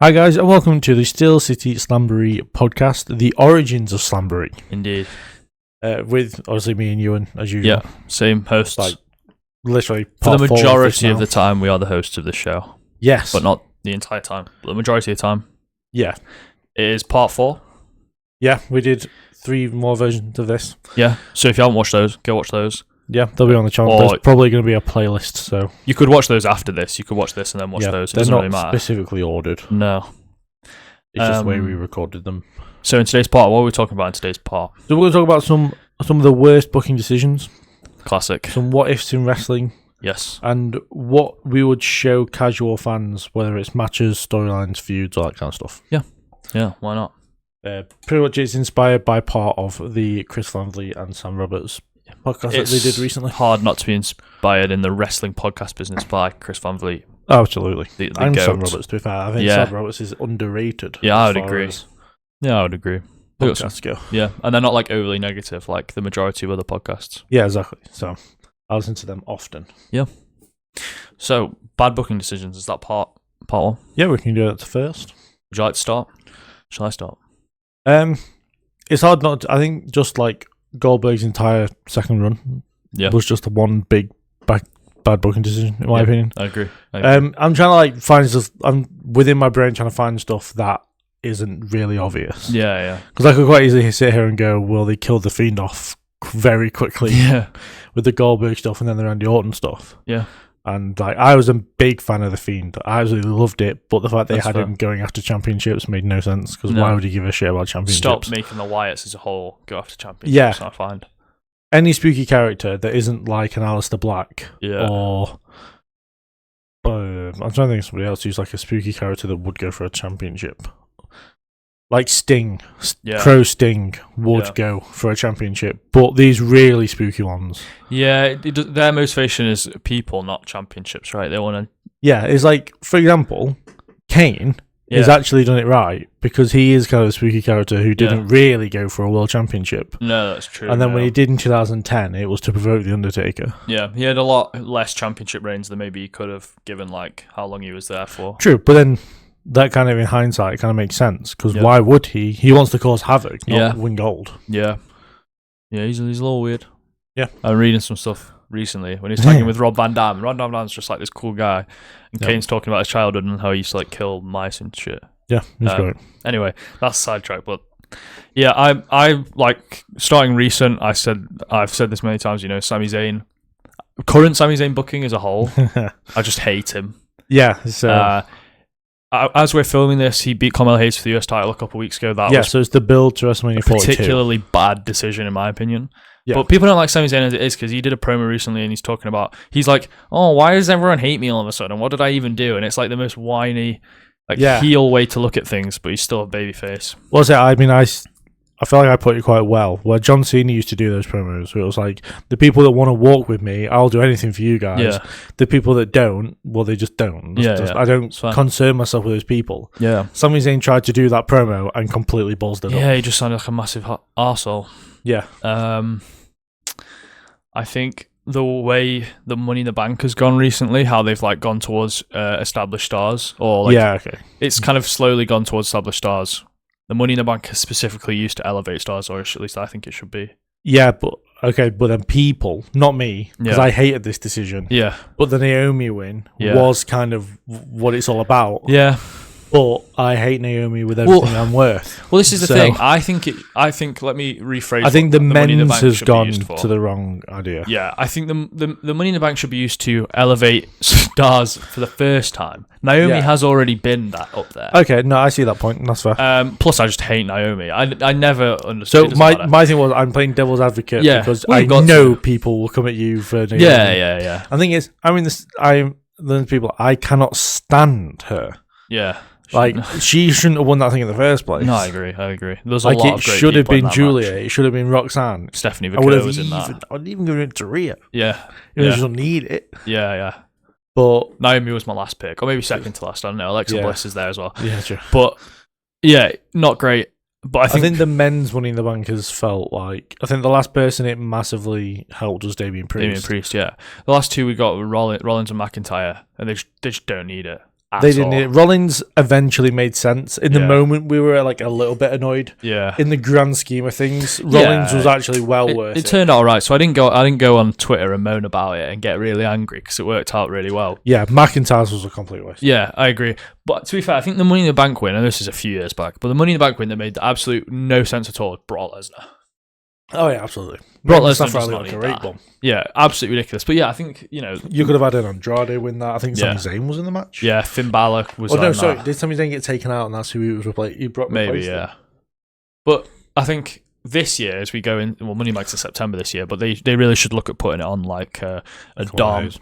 Hi guys, and welcome to the Steel City Slambroee podcast, the Origins of Slamboree. Indeed. With, obviously, me and Ewan, as usual. Yeah, same hosts. Like, literally, for the majority of the time, we are the hosts of the show. Yes. But not the entire time. But the majority of the time. Yeah. It is part 4. Yeah, we did 3 more versions of this. Yeah, so if you haven't watched those, go watch those. Yeah, they'll be on the channel. There's probably going to be a playlist, so... You could watch those after this. You could watch this and then watch those. It doesn't really matter. They're not specifically ordered. No. It's just the way we recorded them. So in today's part, what are we talking about in today's part? So we're going to talk about some of the worst booking decisions. Classic. Some what-ifs in wrestling. Yes. And what we would show casual fans, whether it's matches, storylines, feuds, all that kind of stuff. Yeah. Yeah, why not? Pretty much it's inspired by part of the Chris Landley and Sam Roberts podcast that they did recently. Hard not to be inspired in the wrestling podcast business by Chris Van Vliet. Oh, absolutely. The and goat. Sam Roberts, to be fair. I think Sam Roberts is underrated. Yeah, I would agree. Yeah, I would agree. Podcasts go. Yeah, and they're not like overly negative like the majority of other podcasts. Yeah, exactly. So I listen to them often. Yeah. So, bad booking decisions, is that part 1? Yeah, we can do that first. Would you like to start? Shall I start? It's hard not to, I think just like Goldberg's entire second run was just one big bad booking decision, in my opinion. I agree. I'm trying to like find stuff, I'm within my brain trying to find stuff that isn't really obvious. Yeah. Because I could quite easily sit here and go, well, they killed the Fiend off very quickly with the Goldberg stuff and then the Randy Orton stuff. Yeah. And like, I was a big fan of the Fiend. I absolutely loved it, but the fact they had him going after championships made no sense. Because why would he give a shit about championships? Stop making the Wyatts as a whole go after championships. I find any spooky character that isn't like an Aleister Black or I'm trying to think of somebody else who's like a spooky character that would go for a championship. Like Sting, Crow Sting would go for a championship, but these really spooky ones. Yeah, their motivation is people, not championships, right? They want to. Yeah, it's like, for example, Kane has actually done it right because he is kind of a spooky character who didn't really go for a world championship. No, that's true. And then when he did in 2010, it was to provoke The Undertaker. Yeah, he had a lot less championship reigns than maybe he could have given, like, how long he was there for. True, but then that kind of, in hindsight, kind of makes sense because why would he? He wants to cause havoc, not win gold. Yeah. Yeah, he's a little weird. Yeah. I'm reading some stuff recently when he's talking with Rob Van Dam. Rob Van Dam's just like this cool guy. And Kane's talking about his childhood and how he used to like kill mice and shit. Yeah, he's great. Anyway, that's a sidetrack, but yeah, I like starting recent, I've said this many times, Sami Zayn. Current Sami Zayn booking as a whole, I just hate him. Yeah, so as we're filming this, he beat Carmelo Hayes for the US title a couple of weeks ago. That was so it's the build to WrestleMania 42. Particularly bad decision, in my opinion. Yeah. But people don't like Sami Zayn as it is because he did a promo recently and he's like, oh, why does everyone hate me all of a sudden? What did I even do? And it's like the most whiny, heel way to look at things, but he's still a babyface. Well, I mean, I feel like I put it quite well. Where John Cena used to do those promos, where it was like, the people that want to walk with me, I'll do anything for you guys. Yeah. The people that don't, well, they just don't. I don't concern myself with those people. Yeah. Sami Zayn tried to do that promo and completely buzzed it up. Yeah, he just sounded like a massive arsehole. Yeah. I think the way the Money in the Bank has gone recently, how they've like gone towards established stars, or it's kind of slowly gone towards established stars. The Money in the Bank is specifically used to elevate stars, or at least I think it should be. Yeah, but then people, not me, because I hated this decision. Yeah. But the Naomi win was kind of what it's all about. Yeah. But I hate Naomi with everything I'm worth. Well, this is the thing. I think. Let me rephrase. I think the men's has gone to the wrong idea. Yeah, I think the Money in the Bank should be used to elevate stars for the first time. Naomi has already been that up there. Okay, no, I see that point. That's fair. Plus, I just hate Naomi. I never understood. So my thing was, I'm playing devil's advocate because I know people will come at you for Naomi. Yeah. I think there's people, I cannot stand her. Yeah. Like, she shouldn't have won that thing in the first place. No, I agree. There's a lot of great it should have been Julia. Match. It should have been Roxanne. Stephanie Vicario was in that. I would even give it to Rhea. Yeah. She doesn't need it. Yeah. But Naomi was my last pick, or maybe second to last. I don't know. Alexa Bliss is there as well. Yeah, true. But yeah, not great. But I think the men's Money in the Bank has felt like, I think the last person it massively helped was Damien Priest. Yeah. The last two we got were Rollins and McIntyre, and they just don't need it. They didn't. Rollins eventually made sense. In the moment, we were like a little bit annoyed. Yeah. In the grand scheme of things, Rollins was actually worth it. It turned out all right. So I didn't go on Twitter and moan about it and get really angry because it worked out really well. Yeah, McIntyre's was a complete waste. Yeah, I agree. But to be fair, I think the Money in the Bank win, and this is a few years back, but the Money in the Bank win that made absolute no sense at all was Brock Lesnar. Oh yeah, absolutely. Brock Lesnar does not need that. Yeah, absolutely ridiculous. But yeah, I think, you could have had an Andrade win that. I think Sami Zayn was in the match. Yeah, Finn Balor was. Did Sami Zayn get taken out and that's who he was replaced? Maybe, yeah. But I think this year, as we go in, Money in the Bank's in September this year, but they really should look at putting it on like a Dom. Hayes.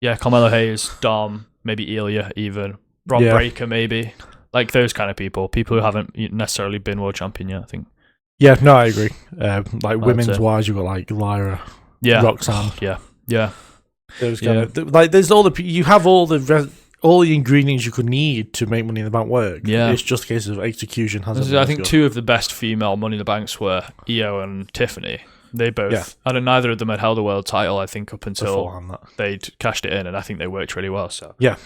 Yeah, Carmelo Hayes, Dom, maybe Ilya even, Rob Breaker maybe. Like those kind of people who haven't necessarily been world champion yet, I think. Yeah, no, I agree. Like women's wise, you've got like Lyra, Roxanne. Yeah. Those kind of like. There's you have all the ingredients you could need to make Money in the Bank work. Yeah, it's just a case of execution. I think two of the best female Money in the Banks were Io and Tiffany. They both, and neither of them had held a world title. I think up until they'd cashed it in, and I think they worked really well. So yeah.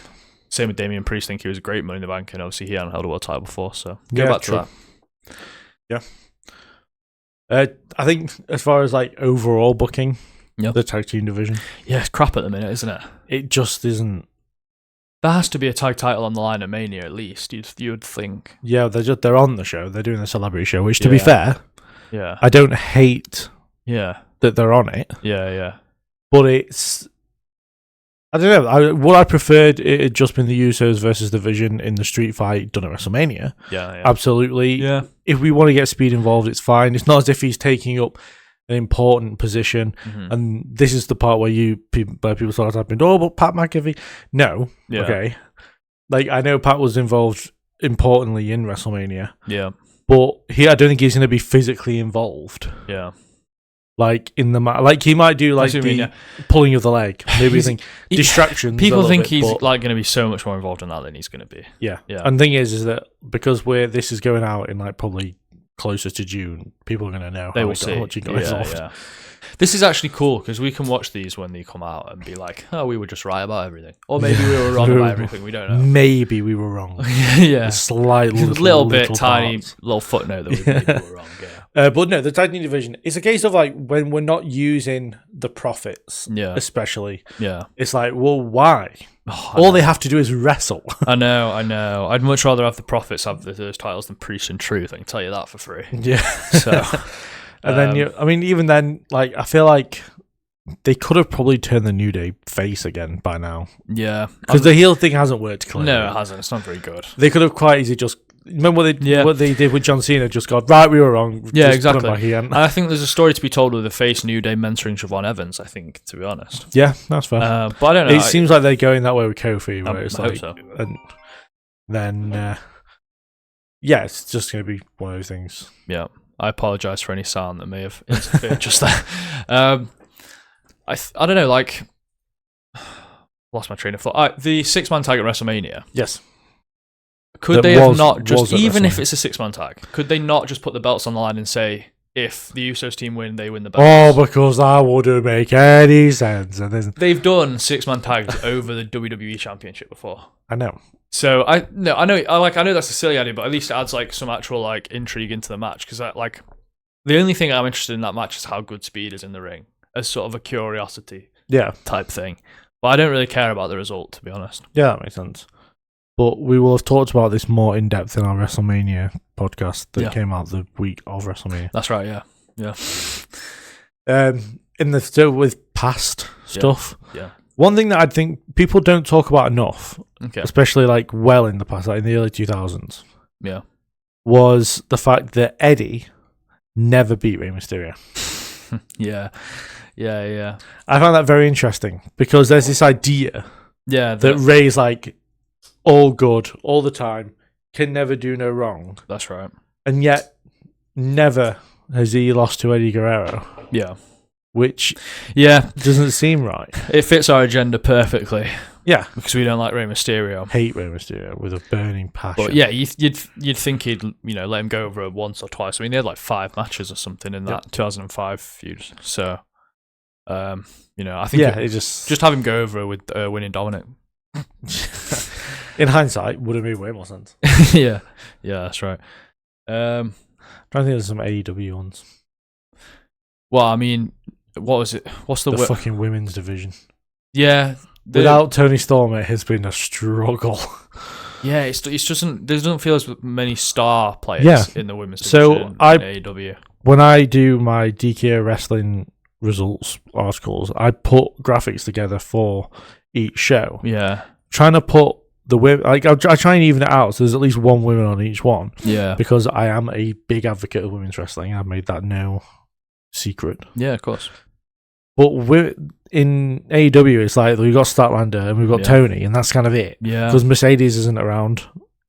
Same with Damian Priest. I think he was a great Money in the Bank, and obviously he hadn't held a world title before. So go back to that. Yeah. I think as far as like overall booking, the tag team division, it's crap at the minute, isn't it? It just isn't. There has to be a tag title on the line at Mania at least. You'd think. Yeah, they're on the show. They're doing the celebrity show, which to be fair, I don't hate. Yeah, that they're on it. Yeah. But it's. I don't know. What I preferred it had just been the Usos versus the Vision in the street fight done at WrestleMania. Yeah. Absolutely. Yeah. If we want to get Speed involved, it's fine. It's not as if he's taking up an important position. Mm-hmm. And this is the part where people start typing, but Pat McAfee. No. Yeah. Okay. Like, I know Pat was involved importantly in WrestleMania. Yeah. But I don't think he's going to be physically involved. Yeah. Like in the like he might do like the pulling of the leg. Maybe think distractions. People think he's like going to be so much more involved in that than he's going to be. Yeah. And the thing is that because this is going out in like probably closer to June, people are going to know they will see. Much he got involved. Yeah. This is actually cool because we can watch these when they come out and be like, "Oh, we were just right about everything," or maybe we were wrong about everything. We don't know. Maybe we were wrong. Yeah, a slight little bit tiny little footnote that we were wrong. Yeah. But no, the tag team division, it's a case of like when we're not using the profits, especially. Yeah. It's like, well, why? All they have to do is wrestle. I know. I'd much rather have the profits have those titles than Priest and Truth. I can tell you that for free. Yeah. So, and then even then, like I feel like they could have probably turned the New Day face again by now. Yeah. Because the heel thing hasn't worked clearly. No, it hasn't. It's not very good. They could have quite easily just. Remember what they did with John Cena? Just got right, we were wrong. Yeah, exactly. I think there's a story to be told with the face New Day mentoring Siobhan Evans. I think, to be honest. Yeah, that's fair. But I don't know. It seems like they're going that way with Kofi. Where it's I hope so. And then, it's just going to be one of those things. Yeah, I apologize for any sound that may have interfered just there. I don't know. Like, lost my train of thought. The 6-man tag at WrestleMania. Yes. Could they have not just, even if it's a 6-man tag, could they not just put the belts on the line and say, if the Usos team win, they win the belts? Oh, because that wouldn't make any sense. They've done 6-man tags over the WWE Championship before. I know. So I know that's a silly idea, but at least it adds like some actual like intrigue into the match because like the only thing I'm interested in that match is how good Speed is in the ring as sort of a curiosity, type thing. But I don't really care about the result, to be honest. Yeah, that makes sense. But we will have talked about this more in depth in our WrestleMania podcast that came out the week of WrestleMania. That's right, yeah. Still with past stuff. Yeah. One thing that I think people don't talk about enough, especially like well in the past, like in the early 2000s, was the fact that Eddie never beat Rey Mysterio. Yeah. I found that very interesting because there's this idea that Rey's like all good all the time, can never do no wrong. That's right. And yet, never has he lost to Eddie Guerrero. Yeah. Which doesn't seem right. It fits our agenda perfectly. Yeah. Because we don't like Rey Mysterio. Hate Rey Mysterio with a burning passion. But yeah, you'd think he'd let him go over once or twice. I mean, they had like 5 matches or something in that 2005 feud. So, I think it just have him go over with winning Dominic. In hindsight, would have made way more sense. Yeah, that's right. I don't think there's some AEW ones. Well, I mean, what was it? What's the fucking women's division? Yeah. Without Tony Storm, it has been a struggle. Yeah, it doesn't feel as many star players in the women's division. So in AEW. When I do my DK wrestling results articles, I put graphics together for each show. Yeah. Trying to put the women, like I try and even it out, so there's at least one woman on each one. Yeah. Because I am a big advocate of women's wrestling. I've made that no secret. Yeah, of course. But in AEW, it's like we've got Statlander and we've got Tony, and that's kind of it. Yeah. Because Mercedes isn't around.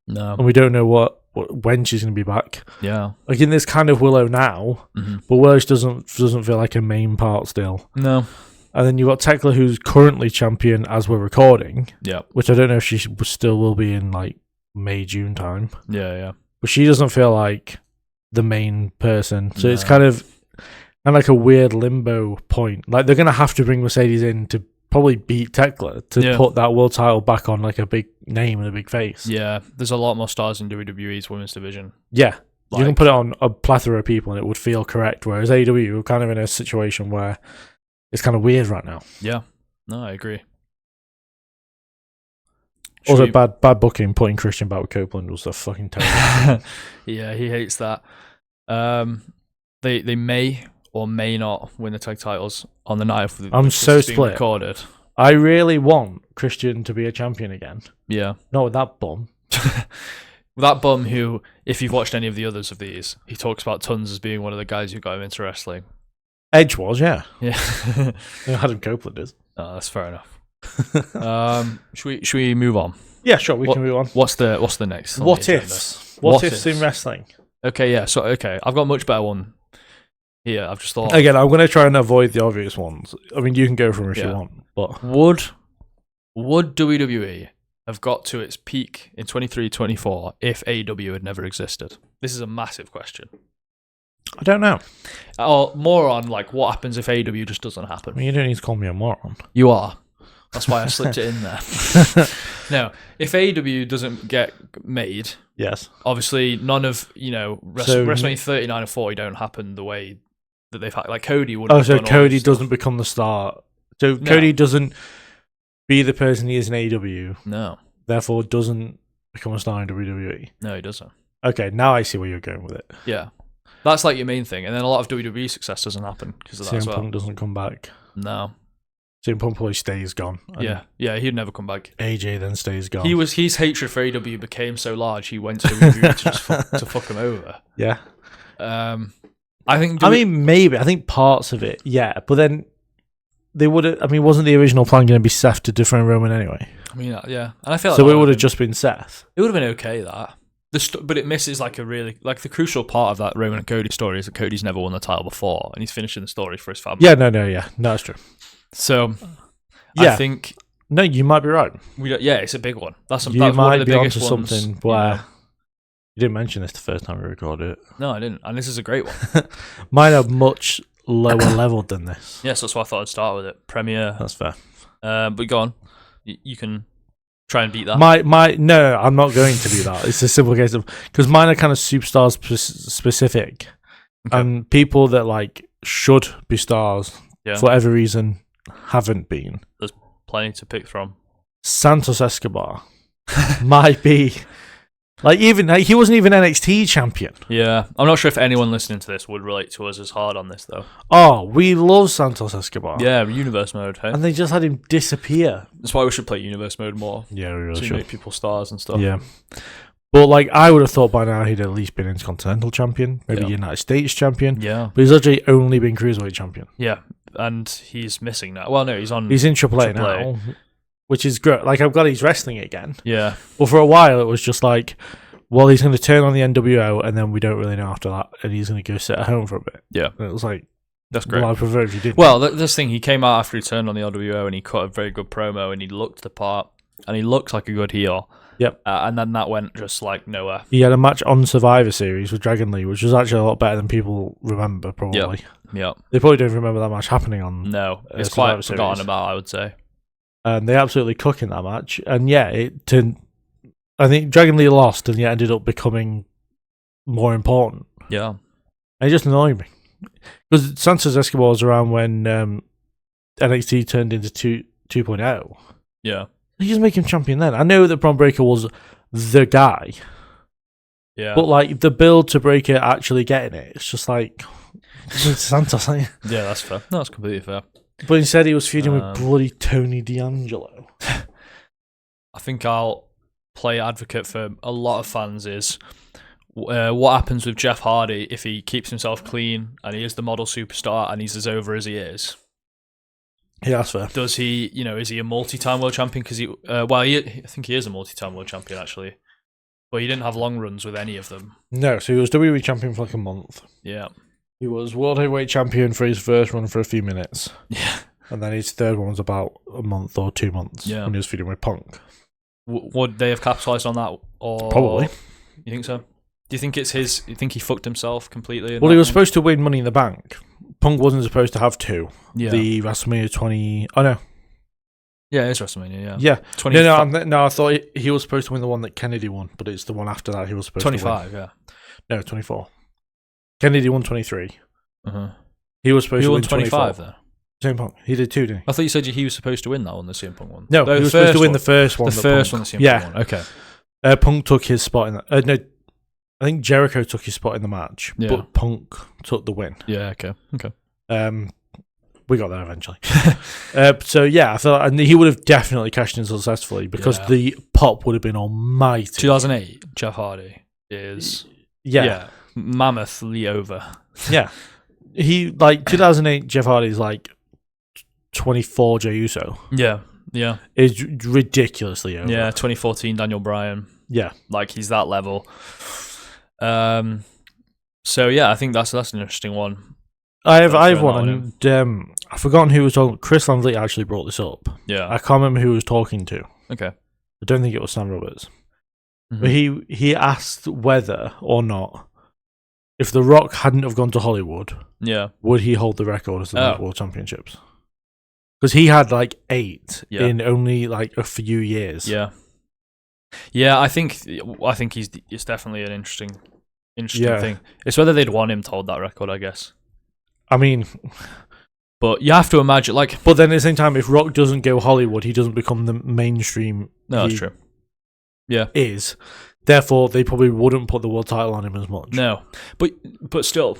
No. And we don't know when she's going to be back. Yeah. Like in this kind of Willow now, but Willow doesn't feel like a main part still. No. And then you've got Tekla, who's currently champion as we're recording. Yeah. Which I don't know if she still will be in like May, June time. Yeah. But she doesn't feel like the main person. So it's kind of like a weird limbo point. Like they're going to have to bring Mercedes in to probably beat Tekla to put that world title back on like a big name and a big face. Yeah. There's a lot more stars in WWE's women's division. Yeah. Like, you can put it on a plethora of people and it would feel correct. Whereas AEW, we're kind of in a situation where it's kind of weird right now. Yeah. No, I agree. Also, bad booking, putting Christian back with Copeland was a fucking terrible. Yeah, he hates that. They may or may not win the tag titles on the night of I'm so split. Recorded. I really want Christian to be a champion again. Yeah. Not with that bum. That bum who, if you've watched any of the others of these, he talks about Tons as being one of the guys who got him into wrestling. Edge was, yeah. Yeah. Adam Copeland is. Oh, that's fair enough. Should we move on? Yeah, sure, we can move on. What's the next? What ifs? What ifs in wrestling? Okay, yeah. So I've got a much better one here. I've just thought. Again, I'm going to try and avoid the obvious ones. I mean, you can go for them if you want. But would WWE have got to its peak in 23-24 if AEW had never existed? This is a massive question. I don't know. Or more on like what happens if AEW just doesn't happen. I mean, you don't need to call me a moron. You are. That's why I slipped it in there. No, if AEW doesn't get made, yes, obviously none of WrestleMania 39 and 40 don't happen the way that they've had. Like Cody wouldn't. Oh, so Cody doesn't become the star. So Cody doesn't be the person he is in AEW. No. Therefore, doesn't become a star in WWE. No, he doesn't. Okay, now I see where you're going with it. Yeah, that's like your main thing, and then a lot of WWE success doesn't happen because of that as well. CM Punk doesn't come back. No. CM Punk probably stays gone. Yeah, he'd never come back. AJ then stays gone. His hatred for AEW became so large he went to WWE to fuck him over. Yeah. I think. Maybe. I think parts of it, yeah, but then they would have. I mean, wasn't the original plan going to be Seth to defend Roman anyway? I mean, yeah, and I feel like so. It would have just been Seth. It would have been okay but it misses like the crucial part of that Roman and Cody story is that Cody's never won the title before, and he's finishing the story for his family. Yeah, no, that's true. So, yeah. I think no, you might be right. It's a big one. That's one of the biggest ones. Something where you didn't mention this the first time we recorded it. No, I didn't, and this is a great one. Mine are much lower leveled than this. Yes, that's why I thought I'd start with it. Premier. That's fair. But go on, you can try and beat that. No, I'm not going to do that. It's a simple case of because mine are kind of superstar specific, and people that like should be stars for whatever reason haven't been. There's plenty to pick from. Santos Escobar might be he wasn't even NXT champion. Yeah, I'm not sure if anyone listening to this would relate to us as hard on this though. Oh, we love Santos Escobar. Yeah, universe mode, hey? And they just had him disappear. That's why we should play universe mode more. Yeah, we really should. Make people stars and stuff. Yeah. But I would have thought by now he'd at least been Intercontinental champion, maybe United States champion. Yeah. But he's actually only been Cruiserweight champion. Yeah, and he's missing now. Well, no, he's in AAA now, which is great. Like, I'm glad he's wrestling again. Yeah. But for a while, it was just like, well, he's going to turn on the NWO, and then we don't really know after that, and he's going to go sit at home for a bit. Yeah. And it was like, that's great. Well, I prefer if you did. Well, this thing, he came out after he turned on the NWO, and he cut a very good promo, and he looked the part, and he looked like a good heel. Yep. And then that went just like nowhere. He had a match on Survivor Series with Dragon Lee, which was actually a lot better than people remember, probably. Yeah. They probably don't remember that match happening on it's quite forgotten about, I would say. And they absolutely cook in that match. And I think Dragon Lee lost and yet ended up becoming more important. Yeah. And it just annoyed me. Because Santos Escobar was around when NXT turned into 2.0. Yeah. You just make him champion then. I know that Bron Breakker was the guy. Yeah. But like the build to Breakker actually getting it, it's just like it's Santos, ain't it? Yeah, that's fair. No, that's completely fair. But instead he was feuding with bloody Tony D'Angelo. I think I'll play advocate for a lot of fans is what happens with Jeff Hardy if he keeps himself clean and he is the model superstar and he's as over as he is. Yeah, that's fair. Does he, is he a multi-time world champion? Because I think he is a multi-time world champion actually. But he didn't have long runs with any of them. No, so he was WWE champion for like a month. Yeah. He was World Heavyweight champion for his first run for a few minutes. Yeah. And then his third one was about a month or 2 months when he was feuding with Punk. Would they have capitalized on that? Or probably. You think so? Do you think it's his? You think he fucked himself completely? Well, he was supposed to win Money in the Bank. Punk wasn't supposed to have two. Yeah. The WrestleMania 20. Oh no. Yeah, it's WrestleMania. Yeah. Yeah. 20, no. I thought he was supposed to win the one that Kennedy won, but it's the one after that he was supposed 25, to win. 25. Yeah. No, 24. Kennedy won 23. Uh-huh. He was supposed to win 25 then. CM Punk. He did two, didn't he? I thought you said he was supposed to win that one, the CM Punk one. No, he was supposed to win the first one. The first one, the CM Punk one. Okay. Punk took his spot in that. No, I think Jericho took his spot in the match, but Punk took the win. Yeah. Okay. We got there eventually. So yeah, I thought, and he would have definitely cashed in successfully because the pop would have been almighty. 2008, Jeff Hardy is mammothly over. Yeah, he 2008 Jeff Hardy's like 24 Jey Uso. Yeah, is ridiculously over. Yeah, 2014 Daniel Bryan. Yeah, like he's that level. So yeah, I think that's an interesting one. I have one, and I've forgotten who was talking. Chris Van Vliet actually brought this up. Yeah, I can't remember who he was talking to. Okay, I don't think it was Sam Roberts. Mm-hmm. But he asked whether or not, if The Rock hadn't have gone to Hollywood, would he hold the record as the World Championships? Because he had like 8 in only like a few years. Yeah. I think it's definitely an interesting thing. It's whether they'd want him to hold that record, I guess. I mean, but you have to imagine, but then at the same time, if Rock doesn't go Hollywood, he doesn't become the mainstream. No, that's true. Yeah, is. Therefore, they probably wouldn't put the world title on him as much. No, but still,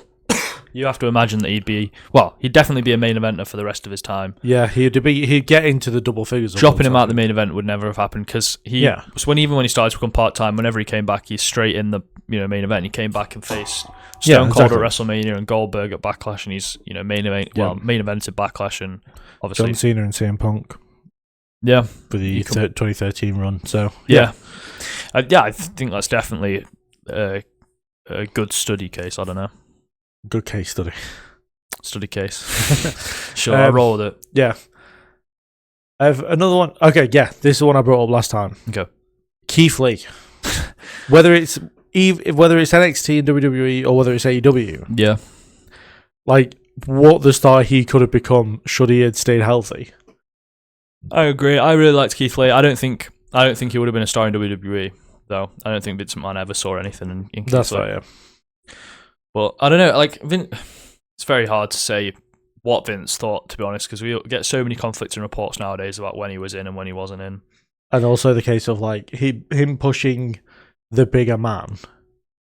you have to imagine that he'd definitely be a main eventer for the rest of his time. Yeah, he'd get into the double figures. Dropping him out the main event would never have happened because even when he started to become part time, whenever he came back, he's straight in the main event. He came back and faced Stone Cold at WrestleMania and Goldberg at Backlash, and he's main evented Backlash and obviously John Cena and CM Punk. Yeah, for the 2013 run. So I think that's definitely a good study case. I don't know. Good case study. Study case. Sure, I roll with it. Yeah. I have another one. Okay, yeah, this is the one I brought up last time. Okay. Keith Lee. whether it's NXT and WWE or whether it's AEW. Yeah. Like, what the star he could have become should he had stayed healthy. I agree. I really liked Keith Lee. I don't think he would have been a star in WWE, though. I don't think Vince McMahon ever saw anything in Keith Lee. That's right, yeah. But I don't know, it's very hard to say what Vince thought, to be honest, because we get so many conflicting reports nowadays about when he was in and when he wasn't in. And also the case of him pushing the bigger man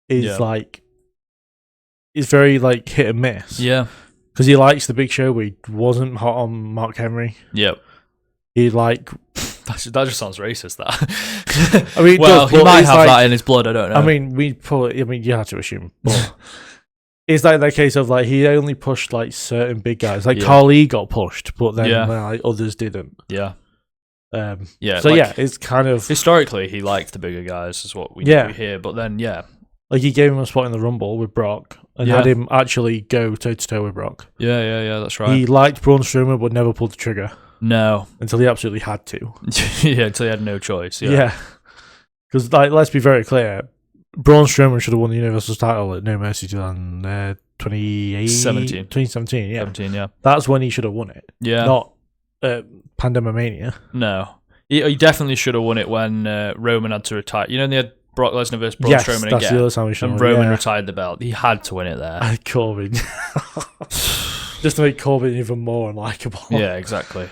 is is very hit and miss. Yeah. Because he likes the Big Show, but he wasn't hot on Mark Henry. Yep. He that just sounds racist. That I mean, he might have that in his blood. I don't know. I mean, you have to assume. But it's like that case of he only pushed certain big guys. Carly got pushed, but then others didn't. Yeah. So it's kind of historically he liked the bigger guys, is what we hear. But then he gave him a spot in the Rumble with Brock and had him actually go toe to toe with Brock. Yeah, that's right. He liked Braun Strowman, but never pulled the trigger. No, until he absolutely had to. Until he had no choice. Yeah, because let's be very clear, Braun Strowman should have won the Universal title at No Mercy 2017. Yeah, 17. Yeah, that's when he should have won it. Yeah, not Pandemomania. No, He definitely should have won it when Roman had to retire. You know, they had Brock Lesnar versus Braun Strowman that's again, the other time and Roman retired the belt. He had to win it there. Corbin. Just to make Corbin even more unlikable. Yeah, exactly.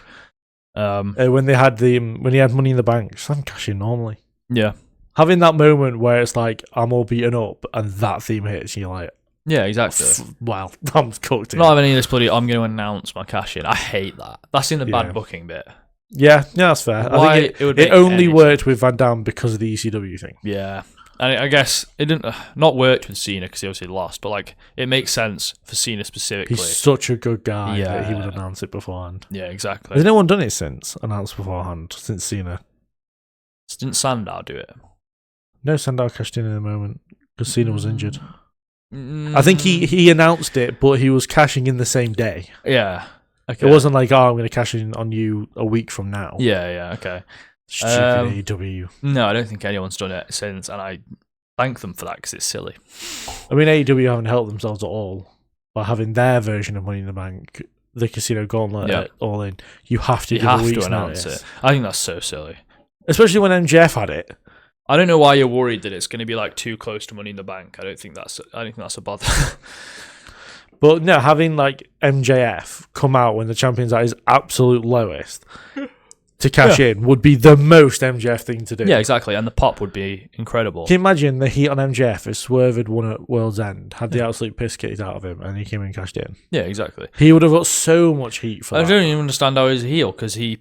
When he had Money in the Bank, just cash in normally. Yeah. Having that moment where it's like, I'm all beaten up, and that theme hits, and you're like... Yeah, exactly. Well, I'm cooked in. Not having any of this bloody, I'm going to announce my cash in. I hate that. That's in the bad booking bit. Yeah, that's fair. I think it only worked with Van Damme because of the ECW thing. Yeah. And I guess it didn't not worked with Cena because he obviously lost, but like it makes sense for Cena specifically. He's such a good guy that he would announce it beforehand. Yeah, exactly. Has no one done it since announced beforehand since Cena? Didn't Sandow do it? No, Sandow cashed in the moment because Cena was injured. I think he announced it, but he was cashing in the same day. Yeah. Okay. It wasn't like, I'm going to cash in on you a week from now. Yeah, okay. Stupid AEW. No, I don't think anyone's done it since, and I thank them for that because it's silly. I mean, AEW haven't helped themselves at all by having their version of Money in the Bank, the Casino Gauntlet, all in. You have to give a week's notice. It. I think that's so silly. Especially when MJF had it. I don't know why you're worried that it's going to be like too close to Money in the Bank. I don't think that's a bother. But no, having like MJF come out when the champion's at his absolute lowest to cash in would be the most MJF thing to do. Yeah, exactly. And the pop would be incredible. Can you imagine the heat on MJF if Swerve had won at World's End, had the absolute piss kicked out of him, and he came and cashed in? Yeah, exactly. He would have got so much heat for that. I don't even understand how he's a heel because he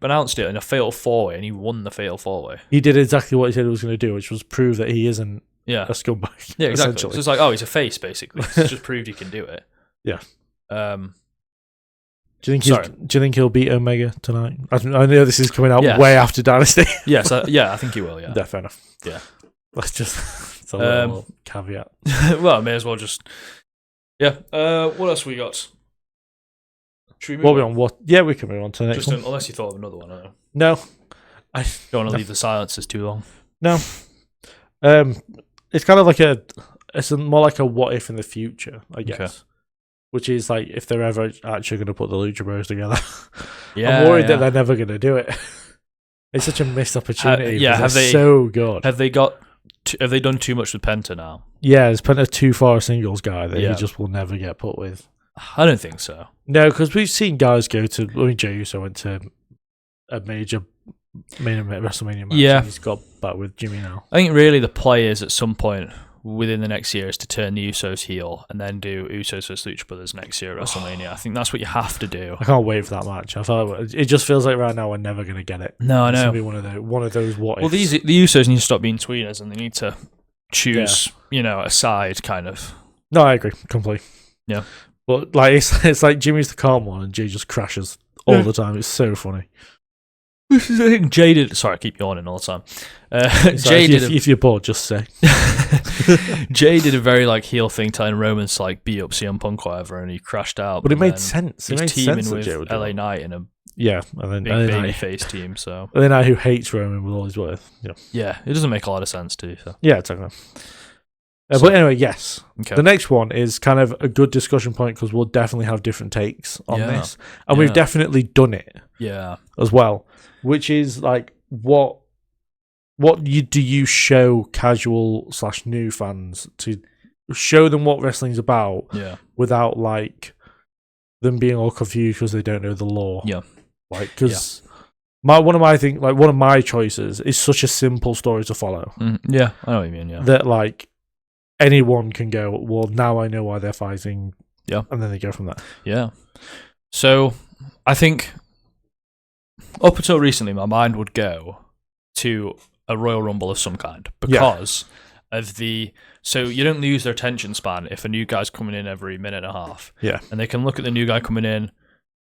announced it in a fatal 4-way and he won the fatal 4-way. He did exactly what he said he was going to do, which was prove that he isn't a scumbag. Yeah, exactly. So it's like, he's a face, basically. He's just proved he can do it. Yeah. Do you think he'll beat Omega tonight? I know this is coming out way after Dynasty. Yes, I think he will. Yeah, fair enough. Yeah, that's just a little caveat. Well, I may as well just. Yeah. What else we got? Should we move on? What? Yeah, we can move on to the next one. Unless you thought of another one. I don't know. No, I don't want to leave the silences too long. No. It's kind of like it's more like a what if in the future, I guess. Okay. Which is like if they're ever actually going to put the Lucha Bros together. I'm worried that they're never going to do it. It's such a missed opportunity. They're so good. Have they done too much with Penta now? Yeah, is Penta too far a singles guy that he just will never get put with? I don't think so. No, because we've seen guys go to. I mean, Jey Uso went to a major main event WrestleMania match. And he's got back with Jimmy now. I think really the play is at some point within the next year is to turn the Usos heel and then do Usos vs Lucha Brothers next year at WrestleMania. I think that's what you have to do. I can't wait for that match. I feel like it just feels like right now we're never going to get it. No, I know. It's going to be one of those what ifs. Well, the Usos need to stop being tweeners and they need to choose, a side kind of. No, I agree completely. Yeah, but like it's like Jimmy's the calm one and Jey just crashes all the time. It's so funny. I think Jey did. Sorry, I keep yawning all the time. If you're bored, just say. Jey did a very heel thing, telling Roman to beat up CM Punk or whatever, and he crashed out. But it made sense. He's teaming with LA Knight in a and then big babyface team. So LA Knight, who hates Roman with all his worth. Yeah, it doesn't make a lot of sense to. So. Yeah, exactly. But anyway, yes. Okay. The next one is kind of a good discussion point because we'll definitely have different takes on this, and we've definitely done it. Yeah, as well. Which is what do you show casual / new fans to show them what wrestling's about? Yeah, without them being all confused because they don't know the law. Yeah, because one of my choices is such a simple story to follow. Yeah, I know what you mean. Yeah, that anyone can go. Well, now I know why they're fighting. Yeah, and then they go from there. Yeah, so I think. Up until recently, my mind would go to a Royal Rumble of some kind because of so you don't lose their attention span if a new guy's coming in every minute and a half. Yeah. And they can look at the new guy coming in.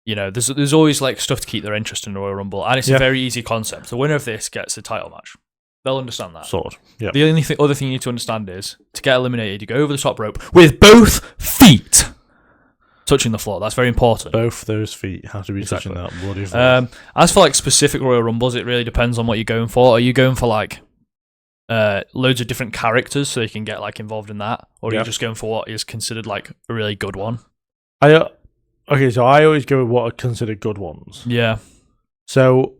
There's always stuff to keep their interest in the Royal Rumble, and it's a very easy concept. The winner of this gets a title match. They'll understand that. Sort of. Yeah. The only other thing you need to understand is to get eliminated, you go over the top rope with both feet touching the floor. That's very important. Both those feet have to be touching that bloody floor. As for specific Royal Rumbles, it really depends on what you're going for. Are you going for loads of different characters so you can get involved in that, or are you just going for what is considered a really good one? So I always go with what are considered good ones. Yeah. So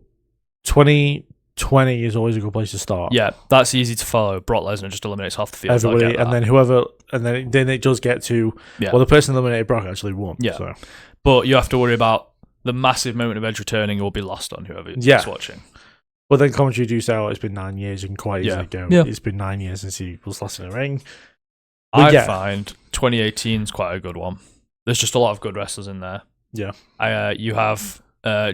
2020 is always a good place to start. Yeah, that's easy to follow. Brock Lesnar just eliminates half the field. Everybody, and then it does get to well, the person eliminated Brock actually won. Yeah, so. But you have to worry about the massive moment of Edge returning will be lost on whoever is watching. But then commentary do say, it's been 9 years, you can quite easily go, it's been 9 years since he was last in a ring. But I find 2018 is quite a good one. There's just a lot of good wrestlers in there. Yeah. You have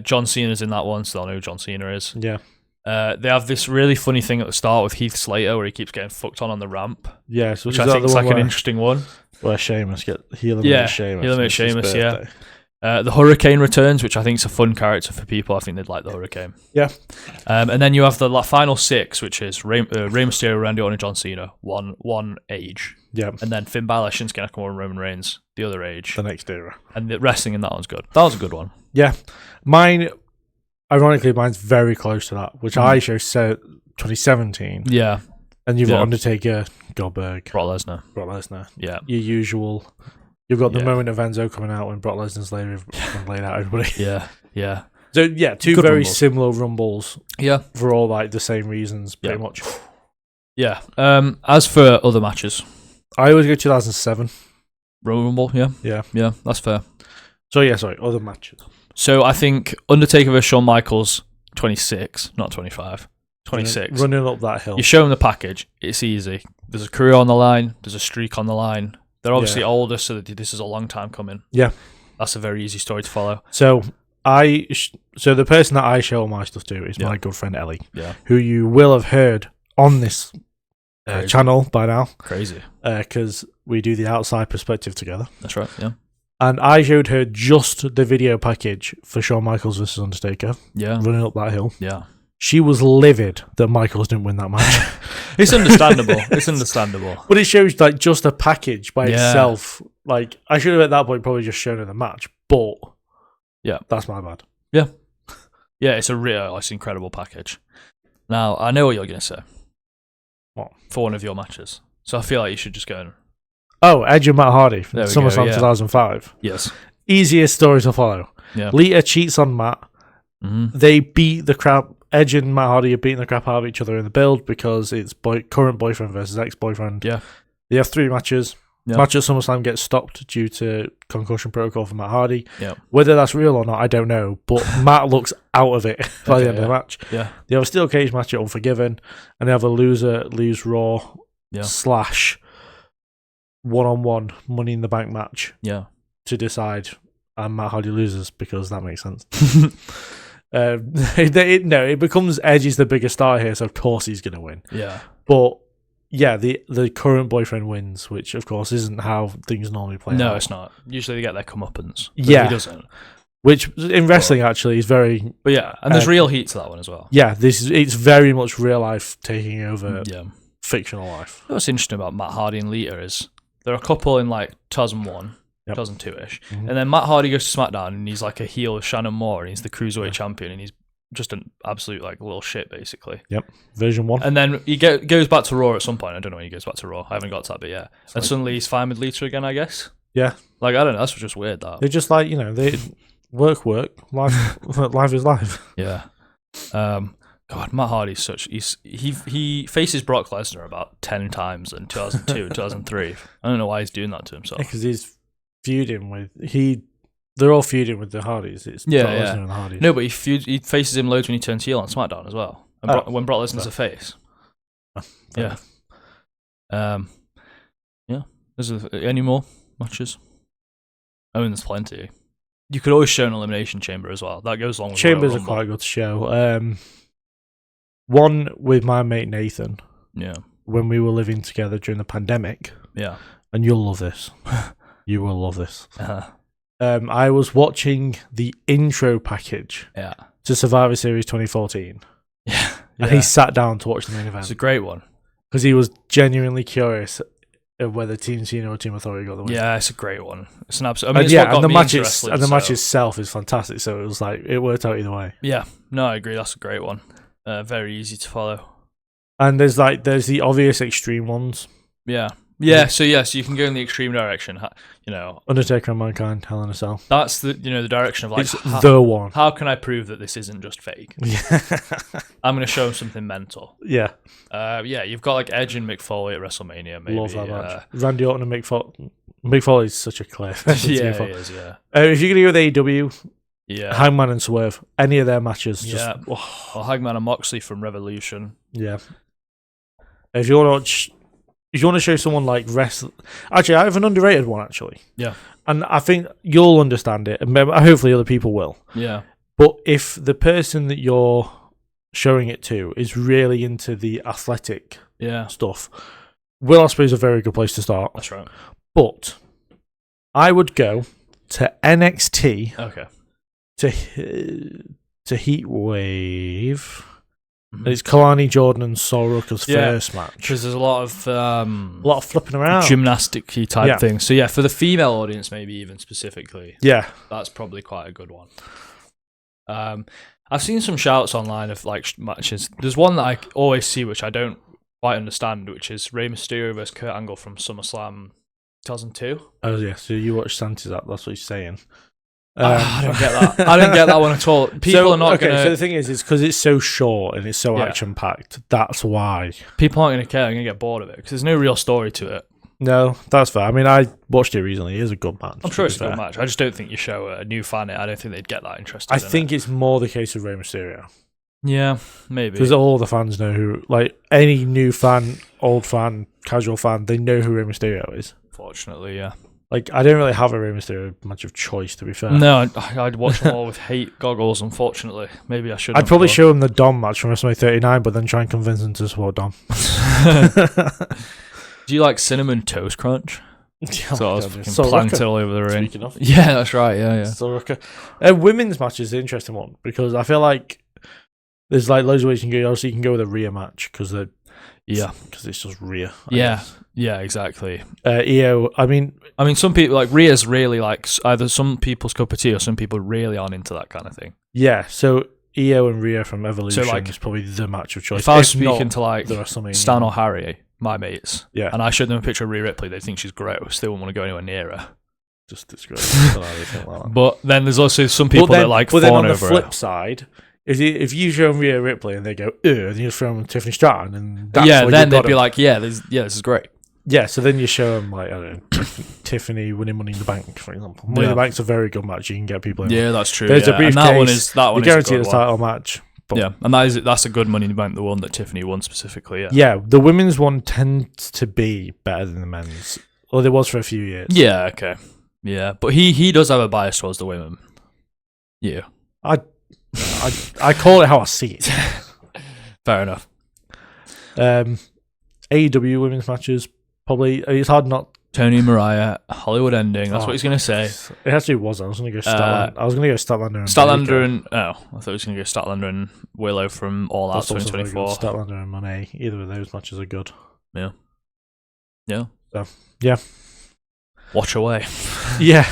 John Cena's in that one, so I know who John Cena is. Yeah. They have this really funny thing at the start with Heath Slater where he keeps getting fucked on the ramp. Yeah, so which I think is like an interesting one. Where Sheamus he eliminates Sheamus. Yeah. The Hurricane returns, which I think is a fun character for people. I think they'd like the Hurricane. Yeah. And then you have the final 6, which is Rey Mysterio, Randy Orton, and John Cena, one age. Yeah. And then Finn Balor, Shinsuke Nakamura, and Roman Reigns, the other age. The next era. And the wrestling in that one's good. That was a good one. Yeah. Ironically, mine's very close to that, which I show 2017. Yeah. And you've got Undertaker, Goldberg, Brock Lesnar. Yeah. Your usual. You've got the moment of Enzo coming out when Brock Lesnar's laid out everybody. Yeah. So, two good very rumbles. Similar rumbles. Yeah. For all the same reasons, pretty much. Yeah. As for other matches, I always go 2007. Royal Rumble, yeah. Yeah, that's fair. So, other matches. So, I think Undertaker vs. Shawn Michaels, 26, not 25. 26. Running up that hill. You show them the package, it's easy. There's a career on the line, there's a streak on the line. They're obviously older, so this is a long time coming. Yeah. That's a very easy story to follow. So, the person that I show all my stuff to is my good friend Ellie, who you will have heard on this channel by now. Crazy. Because we do the outside perspective together. That's right, yeah. And I showed her just the video package for Shawn Michaels versus Undertaker. Yeah. Running up that hill. Yeah. She was livid that Michaels didn't win that match. It's understandable. But it shows just a package by itself. I should have at that point probably just shown her the match. But that's my bad. Yeah. Yeah, it's it's an incredible package. Now, I know what you're going to say. What? For one of your matches. So I feel like you should just go and... Oh, Edge and Matt Hardy from SummerSlam 2005. Yes. Easiest story to follow. Yeah. Lita cheats on Matt. Mm-hmm. They beat the crap. Edge and Matt Hardy are beating the crap out of each other in the build because it's current boyfriend versus ex-boyfriend. Yeah. They have 3 matches. Yeah. Match at SummerSlam gets stopped due to concussion protocol for Matt Hardy. Yeah. Whether that's real or not, I don't know. But Matt looks out of it by the end of the match. Yeah. They have a steel cage match at Unforgiven, and they have a loser leaves Raw / one-on-one Money in the Bank match. Yeah. To decide, and Matt Hardy loses because that makes sense. It becomes Edge is the bigger star here, so of course he's going to win. Yeah. But the current boyfriend wins, which of course isn't how things normally play out. No, it's not. Usually they get their comeuppance. Yeah. He doesn't. Which in wrestling actually is very... But yeah, and there's real heat to that one as well. Yeah, it's very much real life taking over fictional life. What's interesting about Matt Hardy and Lita is they're a couple in 2001, 2002-ish. Mm-hmm. And then Matt Hardy goes to SmackDown and he's like a heel with Shannon Moore and he's the Cruiserweight champion and he's just an absolute little shit basically. Yep, version 1. And then he goes back to Raw at some point. I don't know when he goes back to Raw. I haven't got to that bit yet. And suddenly he's fine with Lita again, I guess. Yeah. I don't know. That's just weird, that. They're just they work, life is life. Yeah. God, Matt Hardy's he faces Brock Lesnar about 10 times in 2002 and 2003. I don't know why he's doing that to himself. Because he's feuding with they're all feuding with the Hardys. It's Brock Lesnar and the Hardys. No, but he faces him loads when he turns heel on SmackDown as well. And when Brock Lesnar's a face. Yeah. Is there any more matches? I mean, there's plenty. You could always show an Elimination Chamber as well. That goes along with Chambers are quite good to show. One with my mate Nathan. Yeah. When we were living together during the pandemic. Yeah. And you'll love this. You will love this. Uh-huh. I was watching the intro package to Survivor Series 2014. Yeah. And he sat down to watch the main event. It's a great one. Because he was genuinely curious of whether Team Cena or Team Authority got the win. Yeah, it's a great one. It's an absolute... I mean, and the match itself is fantastic, so it was it worked out either way. Yeah. No, I agree. That's a great one. Very easy to follow. And there's the obvious extreme ones. Yeah. Yeah, so you can go in the extreme direction. Undertaker and Mankind, Hell in a Cell. That's the the direction of like it's the one. How can I prove that this isn't just fake? Yeah. I'm going to show him something mental. Yeah. You've got like Edge and Mick Foley at WrestleMania. Maybe. Love that match. Randy Orton and Mick Foley. Mick Foley is such a cliff. Yeah, he is. Yeah. If you're gonna go with AEW, yeah, Hangman and Swerve, any of their matches, just or Hangman and Moxley from Revolution. Yeah. If you want to show someone like wrestling, actually, I have an underrated one actually. Yeah. And I think you'll understand it, and hopefully other people will. Yeah. But if the person that you're showing it to is really into the athletic stuff, Will Ospreay is a very good place to start. That's right. But I would go to NXT. Okay. To Heat Wave. Mm-hmm. It's Kalani Jordan and Sol Ruka's first match. Because there's a lot of flipping around, gymnastic-y type things. So for the female audience, maybe even specifically, that's probably quite a good one. I've seen some shouts online of like matches. There's one that I always see, which I don't quite understand, which is Rey Mysterio versus Kurt Angle from SummerSlam 2002. Oh yeah, so you watched Santa's up. That's what he's saying. I don't get that. I don't get that one at all. People are not going to... So the thing is because it's so short and it's so action-packed, that's why. People aren't going to care. They're going to get bored of it because there's no real story to it. No, that's fair. I mean, I watched it recently. It is a good match. I'm sure it's a good match. I just don't think you show a new fan it. I don't think they'd get that interested I think it's more the case of Rey Mysterio. Yeah, maybe. Because all the fans know who... Like, any new fan, old fan, casual fan, they know who Rey Mysterio is. Fortunately, yeah. Like, I don't really have a Rey Mysterio match of choice, to be fair. No, I'd watch them all with hate goggles, unfortunately. Maybe I should. I'd probably show him the Dom match from WrestleMania 39, but then try and convince him to support Dom. Do you like Cinnamon Toast Crunch? So I was fucking planted all over the ring. Speaking of. Yeah, that's right, yeah. Women's match is the interesting one, because I feel like there's like loads of ways you can go. Obviously, you can go with a Rhea match, because it's just Rhea. Yeah, exactly. EO, I mean, some people like Rhea's really like either some people's cup of tea or some people really aren't into that kind of thing. Yeah, so EO and Rhea from Evolution is probably the match of choice. If I was speaking to like Stan or or Harry, my mates, and I showed them a picture of Rhea Ripley, they'd think she's gross. They wouldn't want to go anywhere near her. Just disgrace. But then there's also some people that like fawn over her. But then on the flip side, if you show them Rhea Ripley and they go, and you throw them Tiffany Stratton, and then they'd be like, this is great. Yeah, so then you show them like, I don't know, Tiffany winning Money in the Bank, for example. Money in the Bank's a very good match. You can get people in. Yeah, that's true. There's a briefcase. And that one is guaranteed a title match. But and that's a good Money in the Bank, the one that Tiffany won specifically. Yeah, the women's one tends to be better than the men's. Or there was for a few years. Yeah, okay. Yeah, but he does have a bias towards the women. Yeah. I call it how I see it. Fair enough. AEW women's matches, probably, it's hard not. Tony Mariah, Hollywood Ending, that's what he's going to say. It actually was. I was going to go Statlander. I was going to go Statlander and I thought he was going to go Statlander and Willow from All Out 2024. Statlander and Monet, either of those matches are good. Yeah. So, yeah. Watch away. Yeah.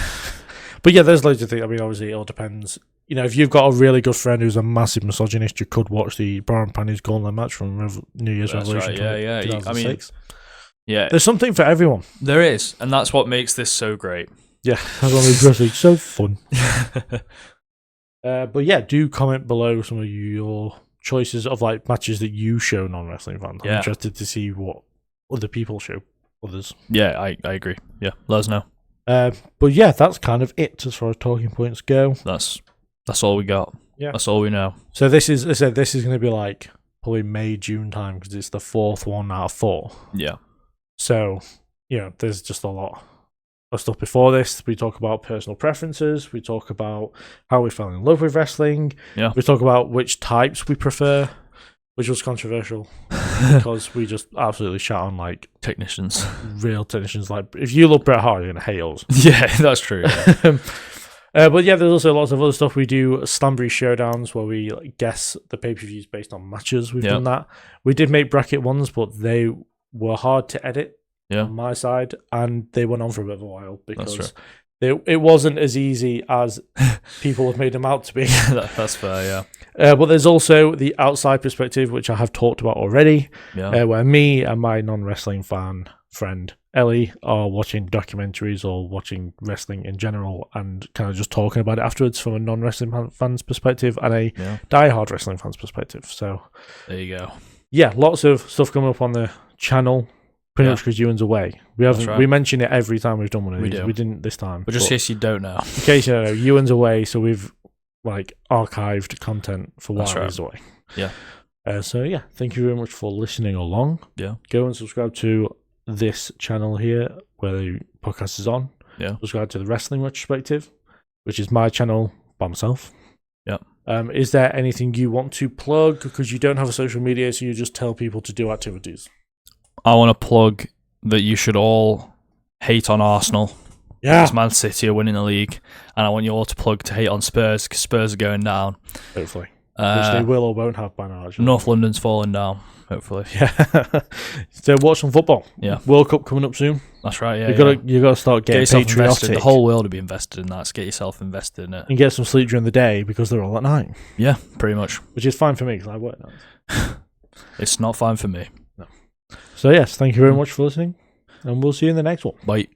But yeah, there's loads of things. I mean, obviously, it all depends. You know, if you've got a really good friend who's a massive misogynist, you could watch the Bra and Panties Gauntlet match from New Year's Revolution. Right, yeah. 2006. Yeah. There's something for everyone. There is, and that's what makes this so great. Yeah, that's what makes wrestling so fun. But yeah, do comment below some of your choices of like matches that you show non-wrestling fans. I'm interested to see what other people show others. Yeah, I agree. Yeah, let us know. But yeah, that's kind of it as far as talking points go. That's all we got. Yeah, that's all we know. So this is going to be like probably May, June time because it's the fourth one out of 4. Yeah. So there's just a lot of stuff before this. We talk about personal preferences. We talk about how we fell in love with wrestling. Yeah. We talk about which types we prefer, which was controversial because we just absolutely shout on like technicians, real technicians. Like if you love Bret Hart, you're gonna hate us. Yeah, that's true. Yeah. But yeah, there's also lots of other stuff. We do Slambroee showdowns where we guess the pay-per-views based on matches. We've done that. We did make bracket ones, but they were hard to edit on my side, and they went on for a bit of a while because it wasn't as easy as people have made them out to be. That's fair, yeah. But there's also the outside perspective, which I have talked about already, where me and my non-wrestling fan friend Ellie are watching documentaries or watching wrestling in general and kind of just talking about it afterwards from a non-wrestling fan's perspective and a die-hard wrestling fan's perspective. So there you go. Yeah, lots of stuff coming up on the channel. Pretty much because Ewan's away. We mention it every time we've done one of these. We didn't this time. But just in case you don't know. In case you don't know, Ewan's away, so we've archived content for while he's away. Yeah. So yeah, thank you very much for listening along. Yeah. Go and subscribe to this channel here where the podcast is on. Yeah. Subscribe to the Wrestling Retrospective, which is my channel by myself. Yeah. Is there anything you want to plug? Because you don't have a social media, so you just tell people to do activities. I want to plug that you should all hate on Arsenal. Yeah. Because Man City are winning the league. And I want you all to plug to hate on Spurs because Spurs are going down. Hopefully. Which they will or won't have by now. Actually. North London's falling down, hopefully. Yeah. So watch some football. Yeah. World Cup coming up soon. That's right, yeah. You gotta start getting patriotic. Invested. The whole world will be invested in that. So get yourself invested in it. And get some sleep during the day because they're all at night. Yeah, pretty much. Which is fine for me because I work nights. It's not fine for me. No. So yes, thank you very much for listening. And we'll see you in the next one. Bye.